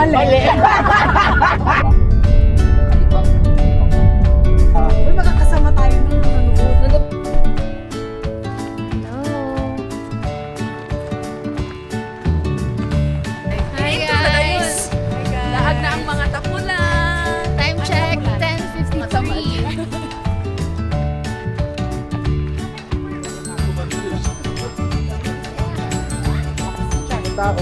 Mali. Uy, magkakasama tayo na nanonood. Hi guys! Lahat na ang mga tapulan. Time check, 10:53. Tao.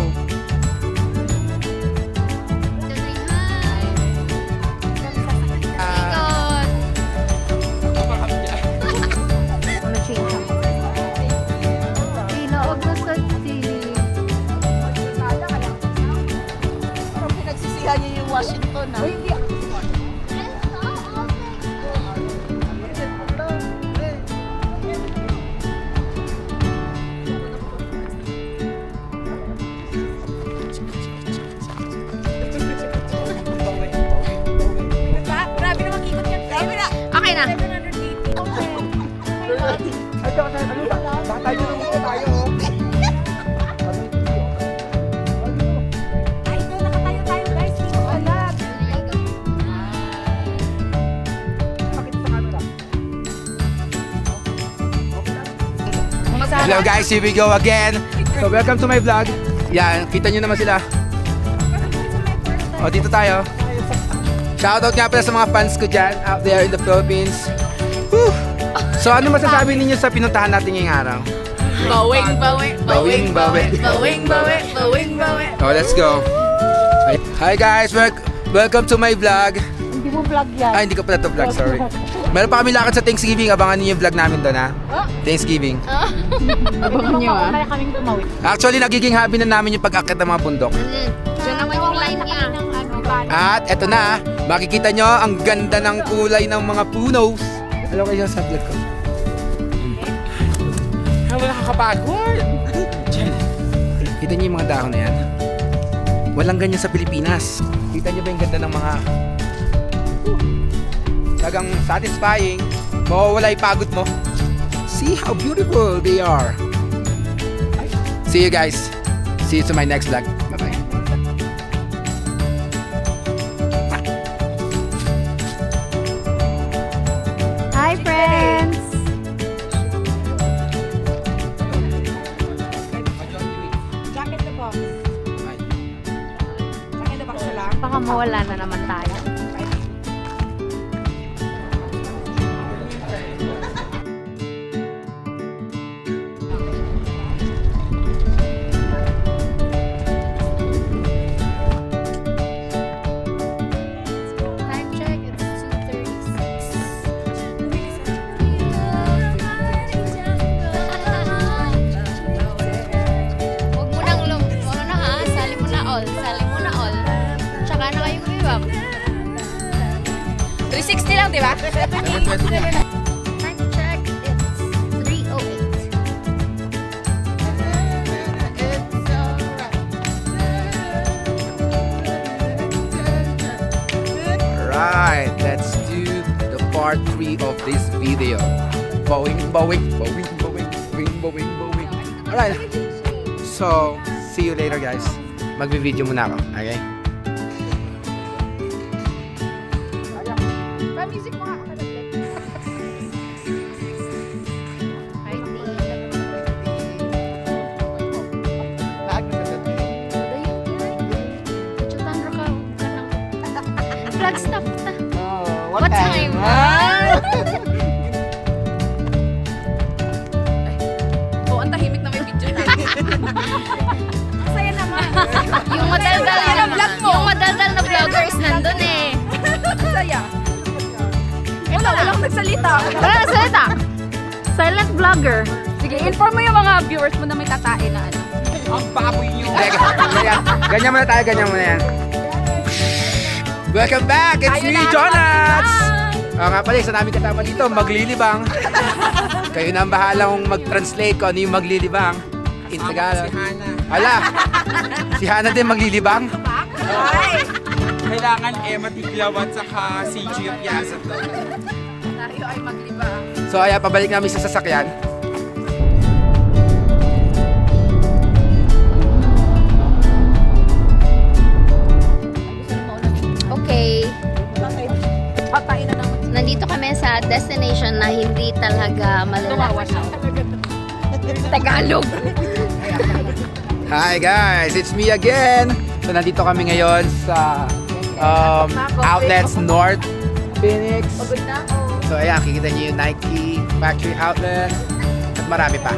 Parang pinagsisihan niyo yung Washington, ha? Uy, hindi. Grabe naman ikot yan. Grabe na. Okay na. 780. Ay, tsaka tayo, ano ba? Tayo na muna tayo, oh. Ay, ito, nakatayo tayo, guys. Hindi ko alam. Pakita sa camera. Hello guys, here we go again. So welcome to my vlog. Yan, kita nyo naman sila. O, dito tayo. Shoutout nga pala sa mga fans ko dyan out there in the Philippines. Whew. So ano masasabi ninyo sa pinuntahan natin ngayong araw? Bawing, bawing, Bawing, bawing. bawing, bawing, bawing, bawing. Oh, let's go. Hi guys, welcome to my vlog. Hindi mo vlog yan. Ay, hindi ko pala to vlog, sorry. Meron pa kami lakad sa Thanksgiving. Abangan niyo yung vlog namin doon, ha? Thanksgiving. Abangan nyo ah. Kaya kaming tumawid. Actually, nagiging hobby na namin yung pag-akit ng mga bundok. Diyan naman yung line niya. At eto na, makikita nyo ang ganda ng kulay ng mga punos. Hello kayo sa vlog ko. Wala nakakapagod. Kita nyo yung mga dahon na yan. Walang ganyan sa Pilipinas. Kita nyo ba yung ganda ng mga talagang satisfying. Mawawala yung pagod mo. See how beautiful they are. See you guys. See you to my next vlog. Bye-bye. Hi friends! Jack in the box. Jack in the box na lang. Baka mawala na naman tayo. Time check, it's 2:36. Huwag mo nang ano na ha, sali mo na all. Sali mo na all. Tsaka na kayo kumibam. 360 lang, di ba? Time check, it's 3:08. Alright, let's do the part 3 of this video. Bowing, bowing, bowing, bowing, bowing, bowing, bowing. Alright. So, see you later guys. Magbe-video muna ako, okay? Pa-music mo nga ako nag-vlog. Flag stop na. Oh, What time? Oh, ang tahimik na may video tayo. Ang saya naman. Yung madaldal Saya na ng vlog mo. Yung madaldal na vloggers nandun eh. Ang saya. Walang nagsalita. Wala na salita. Silent vlogger. Sige, inform mo yung mga viewers mo na may tatae na ano. Ang baboy nyo. Ganyan muna tayo, ganyan muna yan. Welcome back! It's Tayo me, na ang Jonas! Oo nga pala, isa namin kasama dito, maglilibang. Kayo na ang bahalang mag-translate kung ano yung maglilibang. In Tagalog. Si Hana. Hala! Si Hana din maglilibang? Ay! Kailangan Matiglawan saka si Gio Piazza to. Tayo ay maglibang. So ayan, pabalik namin sa sasakyan. nandito kami sa destination na hindi talaga Tumawa malala. siya. Tagalog. Hi guys, it's me again. So nandito kami ngayon sa Outlets North Phoenix. So ayan, kikita niyo yung Nike factory outlet at marami pa.